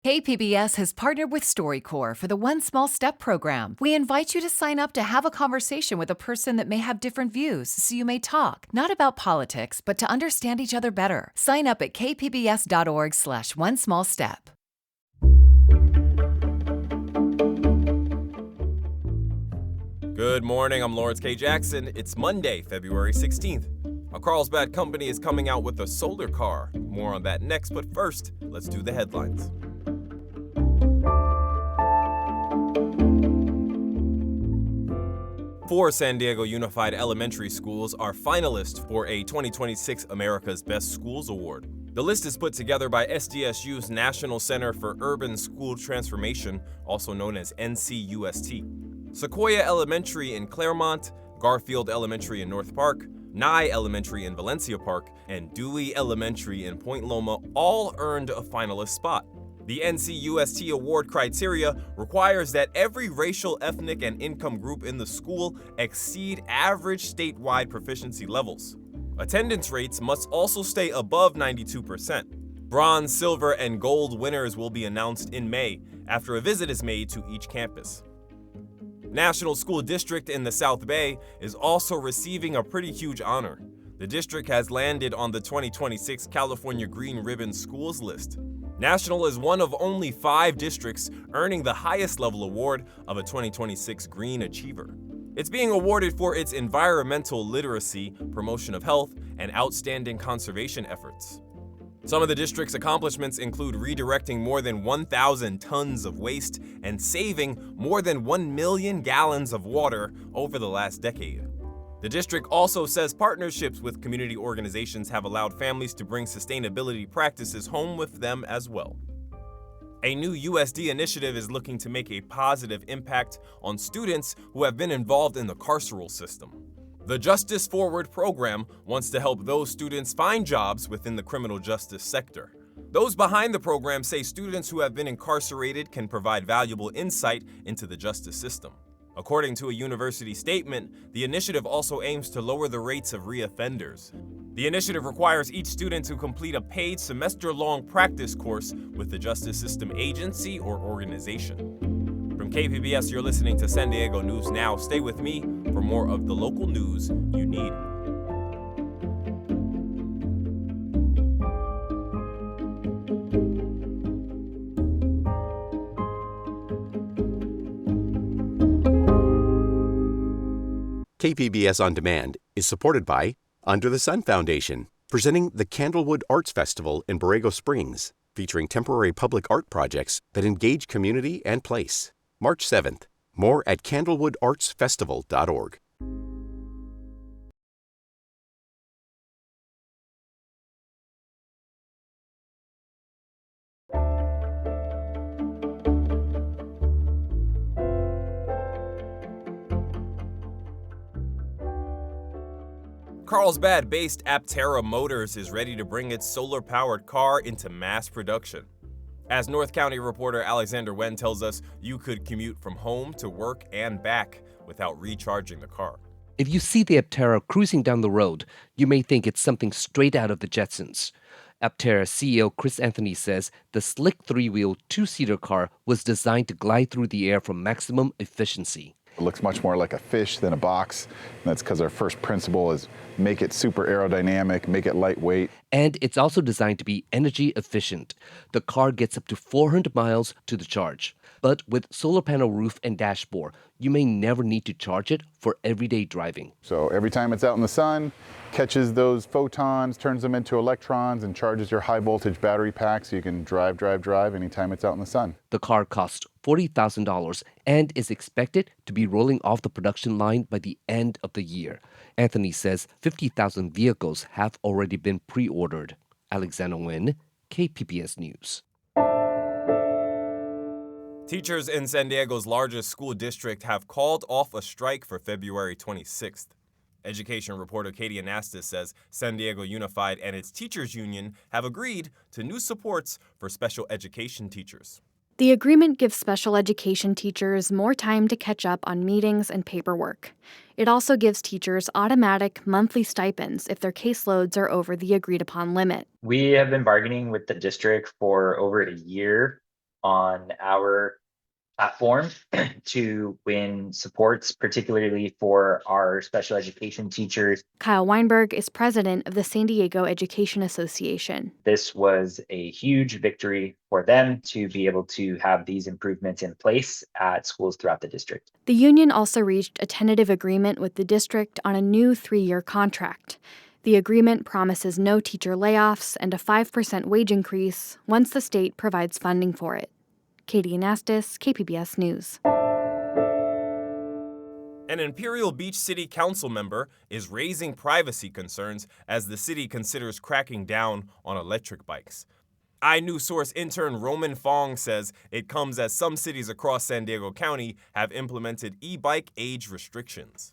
KPBS has partnered with StoryCorps for the One Small Step program. We invite you to sign up to have a conversation with a person that may have different views, so you may talk, not about politics, but to understand each other better. Sign up at kpbs.org/onesmallstep. Good morning, I'm Lawrence K. Jackson. It's Monday, February 16th. A Carlsbad company is coming out with a solar car. More on that next, but first, let's do the headlines. 4 San Diego Unified Elementary Schools are finalists for a 2026 America's Best Schools Award. The list is put together by SDSU's National Center for Urban School Transformation, also known as NCUST. Sequoia Elementary in Claremont, Garfield Elementary in North Park, Nye Elementary in Valencia Park, and Dewey Elementary in Point Loma all earned a finalist spot. The NCUST award criteria requires that every racial, ethnic, and income group in the school exceed average statewide proficiency levels. Attendance rates must also stay above 92%. Bronze, silver, and gold winners will be announced in May after a visit is made to each campus. National School District in the South Bay is also receiving a pretty huge honor. The district has landed on the 2026 California Green Ribbon Schools list. National is one of only 5 districts earning the highest level award of a 2026 Green Achiever. It's being awarded for its environmental literacy, promotion of health, and outstanding conservation efforts. Some of the district's accomplishments include redirecting more than 1,000 tons of waste and saving more than 1 million gallons of water over the last decade. The district also says partnerships with community organizations have allowed families to bring sustainability practices home with them as well. A new USD initiative is looking to make a positive impact on students who have been involved in the carceral system. The Justice Forward program wants to help those students find jobs within the criminal justice sector. Those behind the program say students who have been incarcerated can provide valuable insight into the justice system. According to a university statement, the initiative also aims to lower the rates of reoffenders. The initiative requires each student to complete a paid semester-long practice course with the justice system agency or organization. From KPBS, you're listening to San Diego News Now. Stay with me for more of the local news you need. KPBS On Demand is supported by Under the Sun Foundation, presenting the Candlewood Arts Festival in Borrego Springs, featuring temporary public art projects that engage community and place. March 7th. More at candlewoodartsfestival.org. Carlsbad-based Aptera Motors is ready to bring its solar-powered car into mass production. As North County reporter Alexander Wen tells us, you could commute from home to work and back without recharging the car. If you see the Aptera cruising down the road, you may think it's something straight out of the Jetsons. Aptera CEO Chris Anthony says the slick 3-wheel, 2-seater car was designed to glide through the air for maximum efficiency. It looks much more like a fish than a box. And that's because our first principle is make it super aerodynamic, make it lightweight. And it's also designed to be energy efficient. The car gets up to 400 miles to the charge. But with solar panel roof and dashboard, you may never need to charge it for everyday driving. So every time it's out in the sun, catches those photons, turns them into electrons, and charges your high voltage battery pack so you can drive anytime it's out in the sun. The car costs $40,000 and is expected to be rolling off the production line by the end of the year. Anthony says 50,000 vehicles have already been pre-ordered. Alexander Nguyen, KPBS News. Teachers in San Diego's largest school district have called off a strike for February 26th. Education reporter Katie Anastas says San Diego Unified and its teachers union have agreed to new supports for special education teachers. The agreement gives special education teachers more time to catch up on meetings and paperwork. It also gives teachers automatic monthly stipends if their caseloads are over the agreed-upon limit. We have been bargaining with the district for over a year on our platform to win supports, particularly for our special education teachers. Kyle Weinberg is president of the San Diego Education Association. This was a huge victory for them to be able to have these improvements in place at schools throughout the district. The union also reached a tentative agreement with the district on a new 3-year contract. The agreement promises no teacher layoffs and a 5% wage increase once the state provides funding for it. Katie Anastas, KPBS News. An Imperial Beach City Council member is raising privacy concerns as the city considers cracking down on electric bikes. iNewsSource intern Roman Fong says it comes as some cities across San Diego County have implemented e-bike age restrictions.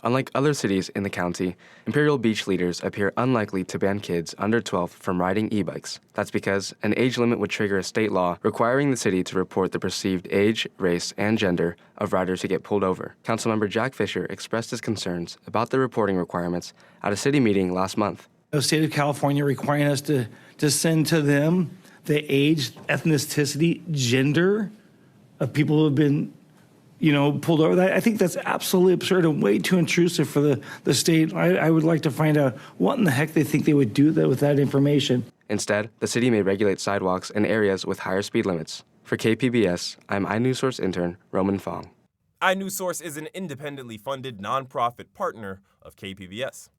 Unlike other cities in the county, Imperial Beach leaders appear unlikely to ban kids under 12 from riding e-bikes. That's because an age limit would trigger a state law requiring the city to report the perceived age, race, and gender of riders who get pulled over. Councilmember Jack Fisher expressed his concerns about the reporting requirements at a city meeting last month. The state of California requiring us to send to them the age, ethnicity, gender of people who have been pulled over. I think that's absolutely absurd and way too intrusive for the state. I would like to find out what in the heck they think they would do with that information. Instead, the city may regulate sidewalks in areas with higher speed limits. For KPBS, I'm iNewsSource intern Roman Fong. iNewsSource is an independently funded nonprofit partner of KPBS.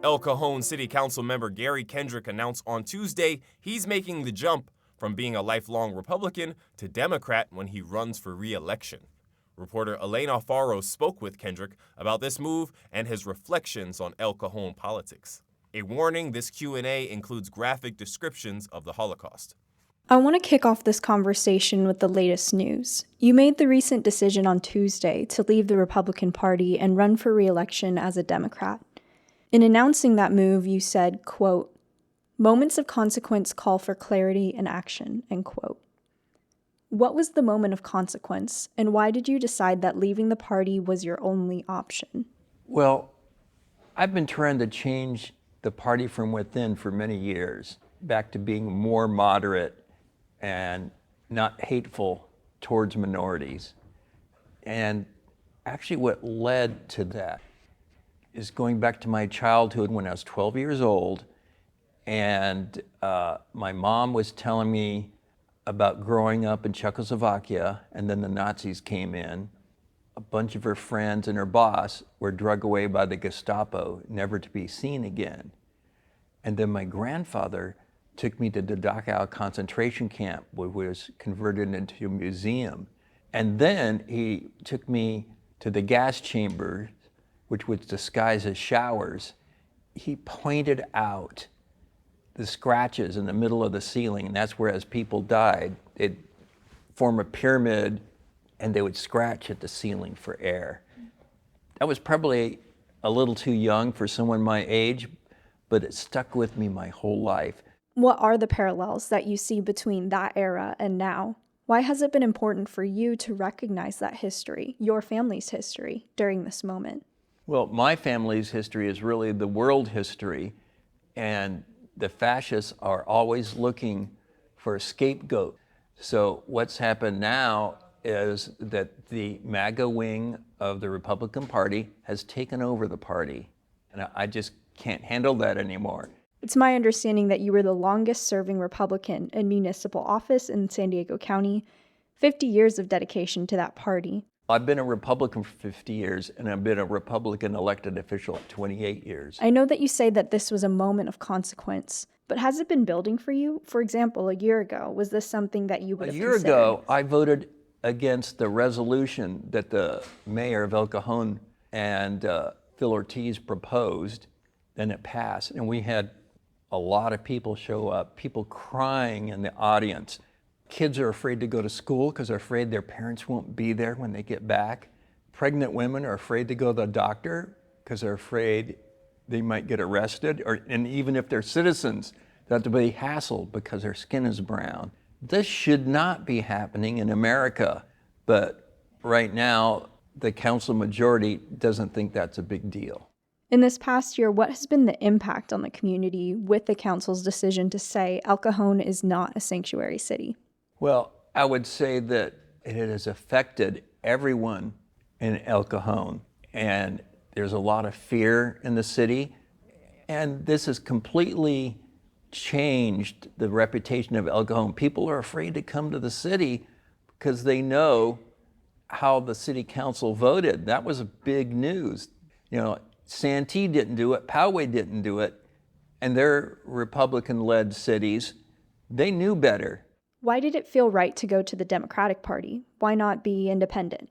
El Cajon City Council member Gary Kendrick announced on Tuesday he's making the jump from being a lifelong Republican to Democrat when he runs for re-election. Reporter Elena Alfaro spoke with Kendrick about this move and his reflections on El Cajon politics. A warning, this Q&A includes graphic descriptions of the Holocaust. I want to kick off this conversation with the latest news. You made the recent decision on Tuesday to leave the Republican Party and run for re-election as a Democrat. In announcing that move, you said, quote, "Moments of consequence call for clarity and action," end quote. What was the moment of consequence, and why did you decide that leaving the party was your only option? Well, I've been trying to change the party from within for many years, back to being more moderate and not hateful towards minorities. And actually what led to that is going back to my childhood when I was 12 years old, and my mom was telling me about growing up in Czechoslovakia, and then the Nazis came in. A bunch of her friends and her boss were dragged away by the Gestapo, never to be seen again. And then my grandfather took me to the Dachau concentration camp, which was converted into a museum. And then he took me to the gas chamber, which was disguised as showers. He pointed out the scratches in the middle of the ceiling, and that's where as people died, they'd form a pyramid and they would scratch at the ceiling for air. I was probably a little too young for someone my age, but it stuck with me my whole life. What are the parallels that you see between that era and now? Why has it been important for you to recognize that history, your family's history, during this moment? Well, my family's history is really the world history, and the fascists are always looking for a scapegoat. So what's happened now is that the MAGA wing of the Republican Party has taken over the party, and I just can't handle that anymore. It's my understanding that you were the longest-serving Republican in municipal office in San Diego County, 50 years of dedication to that party. I've been a Republican for 50 years, and I've been a Republican elected official for 28 years. I know that you say that this was a moment of consequence, but has it been building for you? For example, a year ago, was this something that you would have considered? A year ago, I voted against the resolution that the mayor of El Cajon and Phil Ortiz proposed, and it passed. And we had a lot of people show up, people crying in the audience. Kids are afraid to go to school because they're afraid their parents won't be there when they get back. Pregnant women are afraid to go to the doctor because they're afraid they might get arrested, and even if they're citizens, they have to be hassled because their skin is brown. This should not be happening in America, but right now, the council majority doesn't think that's a big deal. In this past year, what has been the impact on the community with the council's decision to say El Cajon is not a sanctuary city? Well, I would say that it has affected everyone in El Cajon, and there's a lot of fear in the city, and this has completely changed the reputation of El Cajon. People are afraid to come to the city because they know how the city council voted. That was a big news. You know, Santee didn't do it, Poway didn't do it, and they're Republican-led cities. They knew better. Why did it feel right to go to the Democratic Party? Why not be independent?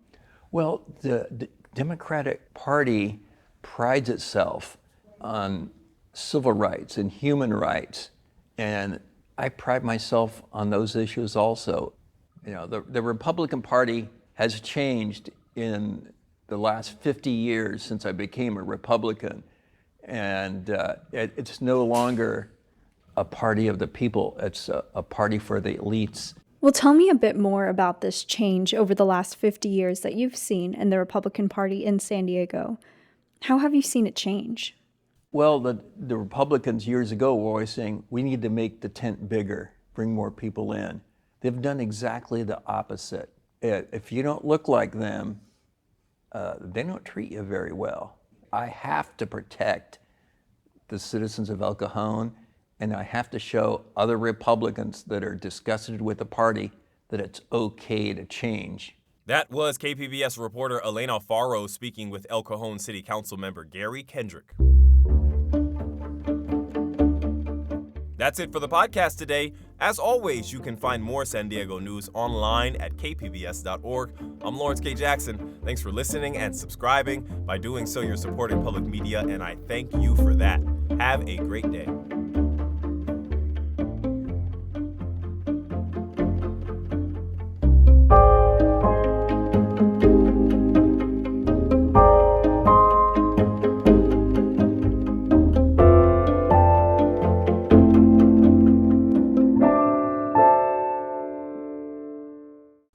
Well, the Democratic Party prides itself on civil rights and human rights, and I pride myself on those issues also. You know, the Republican Party has changed in the last 50 years since I became a Republican, and it's no longer a party of the people, it's a party for the elites. Well, tell me a bit more about this change over the last 50 years that you've seen in the Republican Party in San Diego. How have you seen it change? Well, the Republicans years ago were always saying, we need to make the tent bigger, bring more people in. They've done exactly the opposite. If you don't look like them, they don't treat you very well. I have to protect the citizens of El Cajon, and I have to show other Republicans that are disgusted with the party that it's okay to change. That was KPBS reporter Elena Alfaro speaking with El Cajon City Council member Gary Kendrick. That's it for the podcast today. As always, you can find more San Diego news online at kpbs.org. I'm Lawrence K. Jackson. Thanks for listening and subscribing. By doing so, you're supporting public media, and I thank you for that. Have a great day.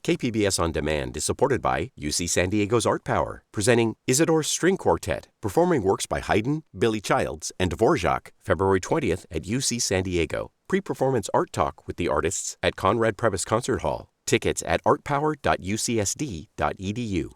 KPBS On Demand is supported by UC San Diego's Art Power, presenting Isidore's String Quartet, performing works by Haydn, Billy Childs, and Dvorak, February 20th at UC San Diego. Pre-performance art talk with the artists at Conrad Prebys Concert Hall. Tickets at artpower.ucsd.edu.